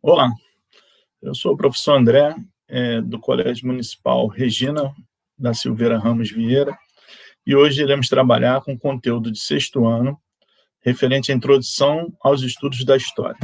Olá, eu sou o professor André, do Colégio Municipal Regina da Silveira Ramos Vieira, e hoje iremos trabalhar com conteúdo de sexto ano, referente à introdução aos estudos da história.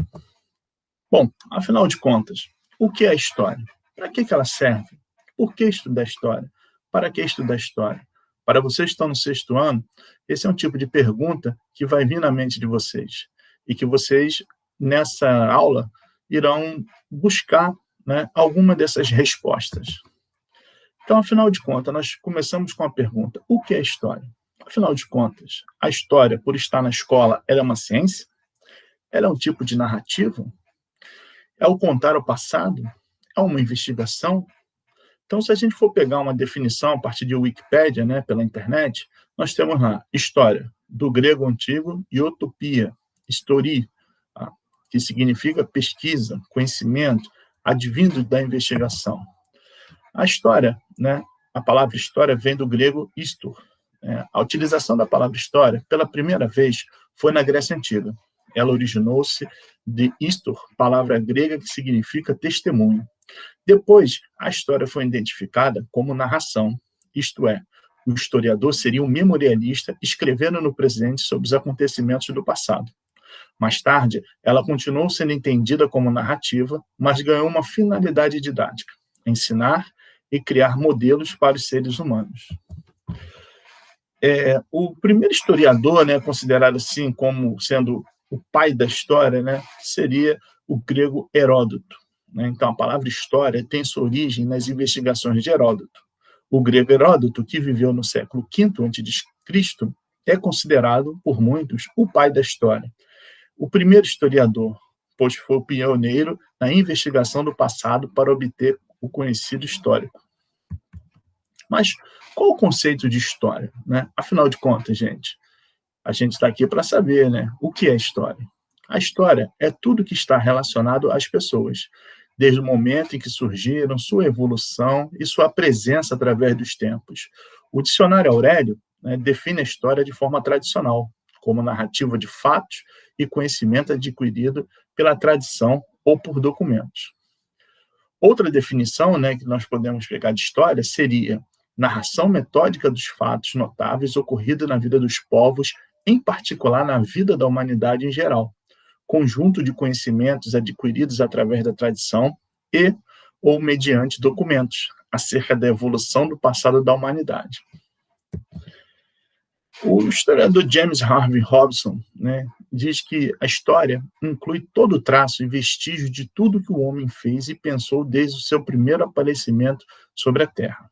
Bom, afinal de contas, o que é a história? Para que ela serve? Por que estudar história? Para que estudar história? Para vocês que estão no sexto ano, esse é um tipo de pergunta que vai vir na mente de vocês, e que vocês, nessa aula, irão buscar, né, alguma dessas respostas. Então, afinal de contas, nós começamos com a pergunta: o que é história? Afinal de contas, a história, por estar na escola, ela é uma ciência? Ela é um tipo de narrativa? É o contar o passado? É uma investigação? Então, se a gente for pegar uma definição a partir de Wikipédia, né, pela internet, nós temos lá história, do grego antigo, e utopia, histori, que significa pesquisa, conhecimento, advindo da investigação. A história, né, a palavra história vem do grego histor. A utilização da palavra história, pela primeira vez, foi na Grécia Antiga. Ela originou-se de histor, palavra grega que significa testemunho. Depois, a história foi identificada como narração, isto é, o historiador seria um memorialista escrevendo no presente sobre os acontecimentos do passado. Mais tarde, ela continuou sendo entendida como narrativa, mas ganhou uma finalidade didática: ensinar e criar modelos para os seres humanos. O primeiro historiador, né, considerado assim como sendo o pai da história, né, seria o grego Heródoto. Então, a palavra história tem sua origem nas investigações de Heródoto. O grego Heródoto, que viveu no século V a.C., é considerado, por muitos, o pai da história. O primeiro historiador, pois foi o pioneiro na investigação do passado para obter o conhecido histórico. Mas qual o conceito de história, né? Afinal de contas, a gente está aqui para saber, né, o que é história. A história é tudo que está relacionado às pessoas, desde o momento em que surgiram, sua evolução e sua presença através dos tempos. O dicionário Aurélio, né, define a história de forma tradicional, como narrativa de fatos e conhecimento adquirido pela tradição ou por documentos. Outra definição, né, que nós podemos pegar de história seria narração metódica dos fatos notáveis ocorridos na vida dos povos, em particular na vida da humanidade em geral, conjunto de conhecimentos adquiridos através da tradição e ou mediante documentos acerca da evolução do passado da humanidade. O historiador James Harvey Robson, né, diz que a história inclui todo traço e vestígio de tudo que o homem fez e pensou desde o seu primeiro aparecimento sobre a Terra.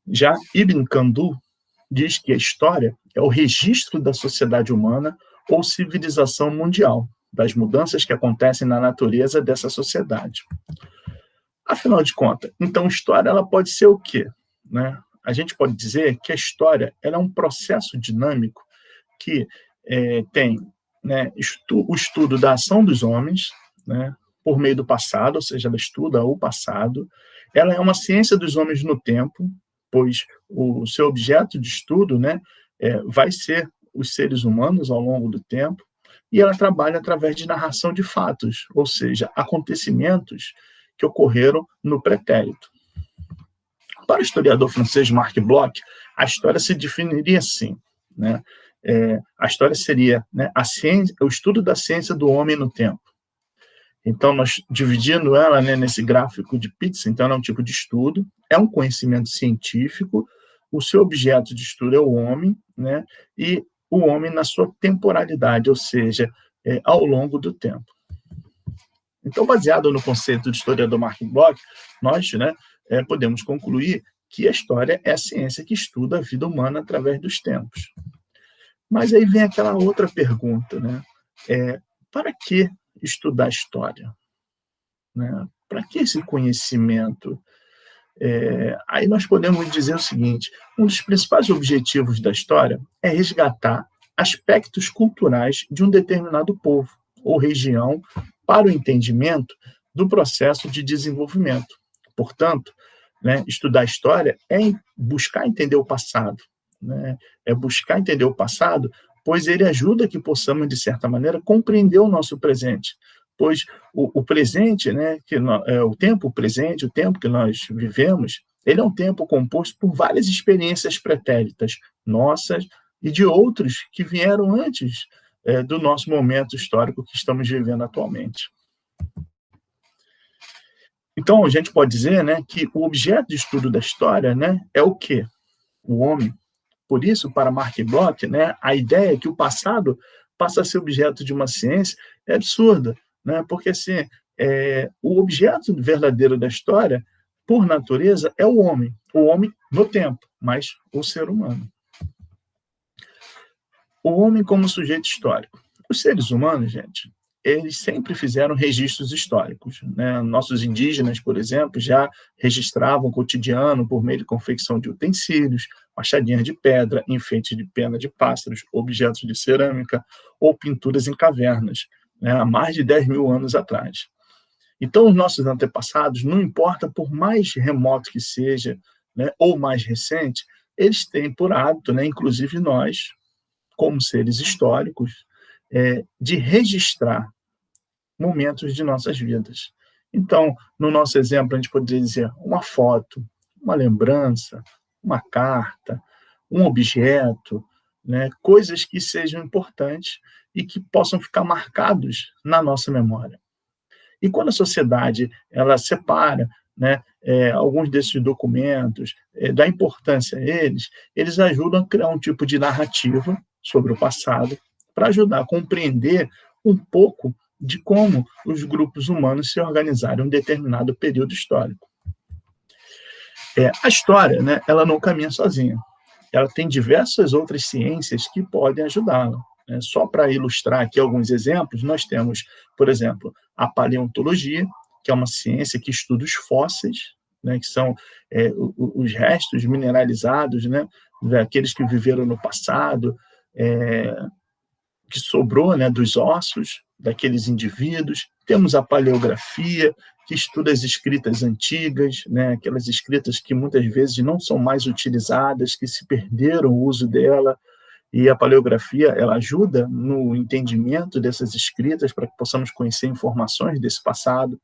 Já Ibn Khaldun diz que a história é o registro da sociedade humana ou civilização mundial, das mudanças que acontecem na natureza dessa sociedade. Afinal de contas, então, história ela pode ser o quê? Né? A gente pode dizer que a história ela é um processo dinâmico que tem, né, o estudo da ação dos homens, né, por meio do passado, ou seja, ela estuda o passado. Ela é uma ciência dos homens no tempo, pois o seu objeto de estudo, né, vai ser os seres humanos ao longo do tempo, e ela trabalha através de narração de fatos, ou seja, acontecimentos que ocorreram no pretérito. Para o historiador francês Marc Bloch, a história se definiria assim, né? A história seria, né, a ciência, o estudo da ciência do homem no tempo. Então, nós dividindo ela, né, nesse gráfico de pizza, então, é um tipo de estudo, é um conhecimento científico, o seu objeto de estudo é o homem, né, e o homem na sua temporalidade, ou seja, ao longo do tempo. Então, baseado no conceito do historiador Marc Bloch, nós, né, podemos concluir que a história é a ciência que estuda a vida humana através dos tempos. Mas aí vem aquela outra pergunta, né? Para que estudar história? Né? Para que esse conhecimento? Aí nós podemos dizer o seguinte: um dos principais objetivos da história é resgatar aspectos culturais de um determinado povo ou região para o entendimento do processo de desenvolvimento. Portanto, né, estudar história é buscar entender o passado, né? É buscar entender o passado pois ele ajuda que possamos, de certa maneira, compreender o nosso presente, pois o presente, né, o tempo presente, o tempo que nós vivemos, ele é um tempo composto por várias experiências pretéritas, nossas e de outros que vieram antes do nosso momento histórico que estamos vivendo atualmente. Então, a gente pode dizer, né, que o objeto de estudo da história, né, é o quê? O homem. Por isso, para Mark Bloch, né, a ideia que o passado passa a ser objeto de uma ciência é absurda, né, porque assim, o objeto verdadeiro da história, por natureza, é o homem no tempo, mas o ser humano. O homem como sujeito histórico. Os seres humanos, gente, eles sempre fizeram registros históricos, né? Nossos indígenas, por exemplo, já registravam o cotidiano por meio de confecção de utensílios, machadinhas de pedra, enfeites de pena de pássaros, objetos de cerâmica ou pinturas em cavernas, né? Há mais de 10 mil anos atrás. Então, os nossos antepassados, não importa por mais remoto que seja, né, ou mais recente, eles têm por hábito, né, inclusive nós, como seres históricos, de registrar momentos de nossas vidas. Então, no nosso exemplo, a gente poderia dizer uma foto, uma lembrança, uma carta, um objeto, né, coisas que sejam importantes e que possam ficar marcados na nossa memória. E quando a sociedade ela separa, né, alguns desses documentos, dá importância a eles, eles ajudam a criar um tipo de narrativa sobre o passado, para ajudar a compreender um pouco de como os grupos humanos se organizaram em um determinado período histórico. A história, né, ela não caminha sozinha. Ela tem diversas outras ciências que podem ajudá-la. Só para ilustrar aqui alguns exemplos, nós temos, por exemplo, a paleontologia, que é uma ciência que estuda os fósseis, né, que são os restos mineralizados, né, daqueles que viveram no passado, que sobrou, né, dos ossos daqueles indivíduos. Temos a paleografia, que estuda as escritas antigas, né, aquelas escritas que muitas vezes não são mais utilizadas, que se perderam o uso dela, e a paleografia ela ajuda no entendimento dessas escritas para que possamos conhecer informações desse passado.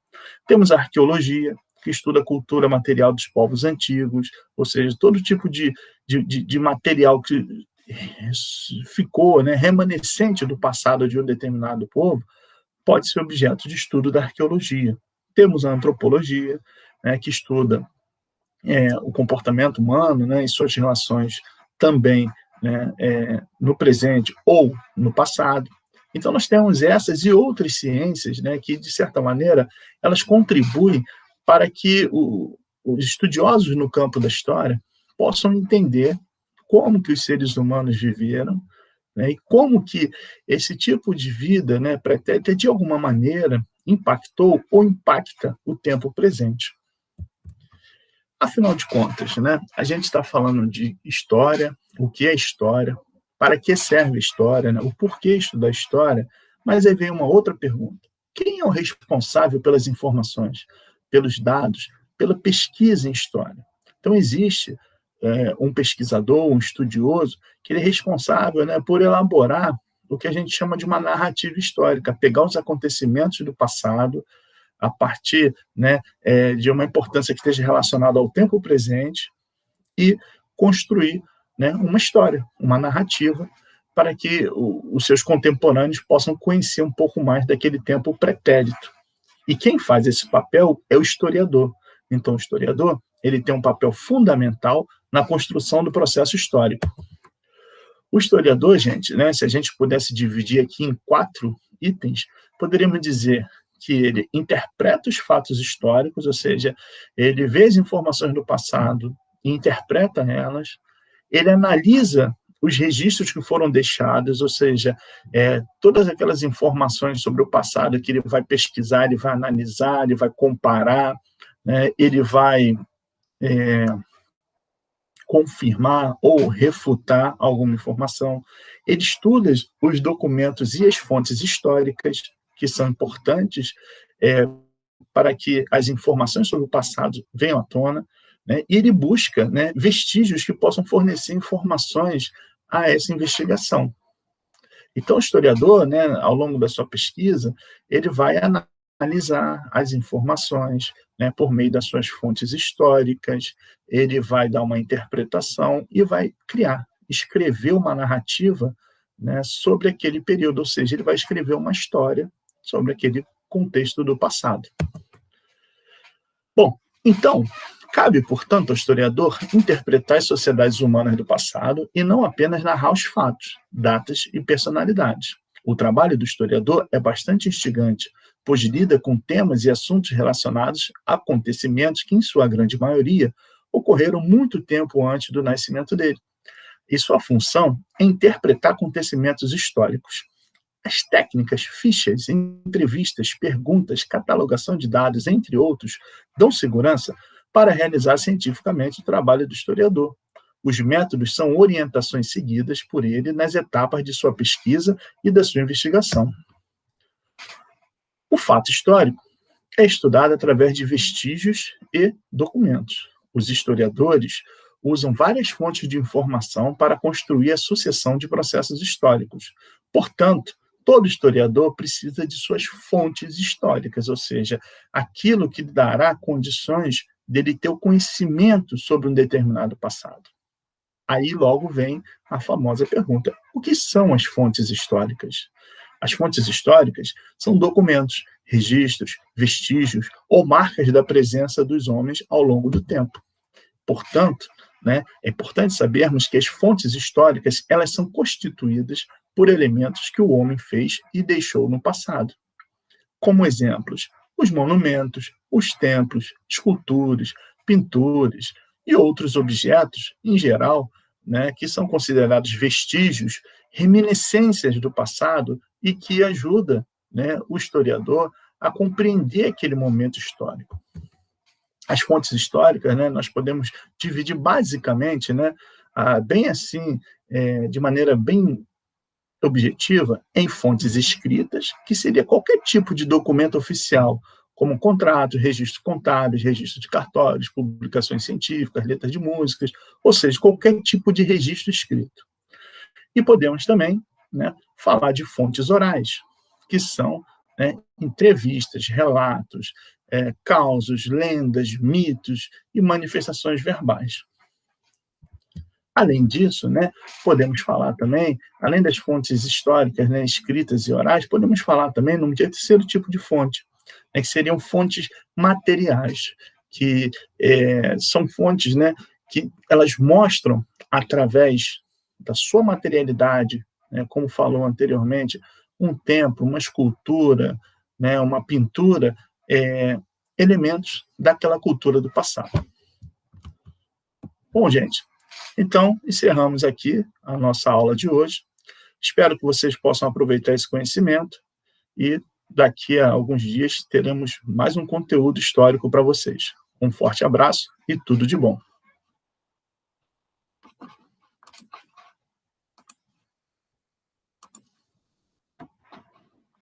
Temos a arqueologia, que estuda a cultura material dos povos antigos, ou seja, todo tipo de material que ficou, né, remanescente do passado de um determinado povo, pode ser objeto de estudo da arqueologia. Temos a antropologia, né, que estuda o comportamento humano, né, e suas relações também, né, no presente ou no passado. Então, nós temos essas e outras ciências, né, que, de certa maneira, elas contribuem para que os estudiosos no campo da história possam entender como que os seres humanos viveram, né, e como que esse tipo de vida, né, pretérita, de alguma maneira, impactou ou impacta o tempo presente. Afinal de contas, né, a gente está falando de história, o que é história, para que serve a história, né, o porquê estudar história, mas aí vem uma outra pergunta. Quem é o responsável pelas informações, pelos dados, pela pesquisa em história? Então, existe um pesquisador, um estudioso, que ele é responsável, né, por elaborar o que a gente chama de uma narrativa histórica, pegar os acontecimentos do passado, a partir, né, de uma importância que esteja relacionada ao tempo presente e construir, né, uma história, uma narrativa, para que os seus contemporâneos possam conhecer um pouco mais daquele tempo pretérito. E quem faz esse papel é o historiador. Então, o historiador ele tem um papel fundamental na construção do processo histórico. O historiador, gente, né, se a gente pudesse dividir aqui em 4 itens, poderíamos dizer que ele interpreta os fatos históricos, ou seja, ele vê as informações do passado e interpreta elas, ele analisa os registros que foram deixados, ou seja, todas aquelas informações sobre o passado que ele vai pesquisar, ele vai analisar, ele vai comparar, né, ele vai confirmar ou refutar alguma informação. Ele estuda os documentos e as fontes históricas que são importantes para que as informações sobre o passado venham à tona, né, e ele busca, né, vestígios que possam fornecer informações a essa investigação. Então, o historiador, né, ao longo da sua pesquisa, ele vai analisar as informações, né, por meio das suas fontes históricas, ele vai dar uma interpretação e vai escrever uma narrativa, né, sobre aquele período, ou seja, ele vai escrever uma história sobre aquele contexto do passado. Bom, então, cabe, portanto, ao historiador interpretar as sociedades humanas do passado e não apenas narrar os fatos, datas e personalidades. O trabalho do historiador é bastante instigante, pois lida com temas e assuntos relacionados a acontecimentos que, em sua grande maioria, ocorreram muito tempo antes do nascimento dele. E sua função é interpretar acontecimentos históricos. As técnicas, fichas, entrevistas, perguntas, catalogação de dados, entre outros, dão segurança para realizar cientificamente o trabalho do historiador. Os métodos são orientações seguidas por ele nas etapas de sua pesquisa e da sua investigação. O fato histórico é estudado através de vestígios e documentos. Os historiadores usam várias fontes de informação para construir a sucessão de processos históricos. Portanto, todo historiador precisa de suas fontes históricas, ou seja, aquilo que dará condições dele ter o conhecimento sobre um determinado passado. Aí logo vem a famosa pergunta: o que são as fontes históricas? As fontes históricas são documentos, registros, vestígios ou marcas da presença dos homens ao longo do tempo. Portanto, né, é importante sabermos que as fontes históricas elas são constituídas por elementos que o homem fez e deixou no passado. Como exemplos, os monumentos, os templos, esculturas, pinturas e outros objetos, em geral, né, que são considerados vestígios, reminiscências do passado e que ajuda, né, o historiador a compreender aquele momento histórico. As fontes históricas, né, nós podemos dividir basicamente, né, bem assim, de maneira bem objetiva, em fontes escritas, que seria qualquer tipo de documento oficial, como contratos, registros contábeis, registros de cartórios, publicações científicas, letras de músicas, ou seja, qualquer tipo de registro escrito. E podemos também, né, falar de fontes orais, que são, né, entrevistas, relatos, causos, lendas, mitos e manifestações verbais. Além disso, né, podemos falar também, além das fontes históricas, né, escritas e orais, podemos falar também num terceiro tipo de fonte, né, que seriam fontes materiais, que são fontes, né, que elas mostram, através da sua materialidade, né, como falou anteriormente, um templo, uma escultura, né, uma pintura, elementos daquela cultura do passado. Bom, gente, então encerramos aqui a nossa aula de hoje. Espero que vocês possam aproveitar esse conhecimento e daqui a alguns dias teremos mais um conteúdo histórico para vocês. Um forte abraço e tudo de bom.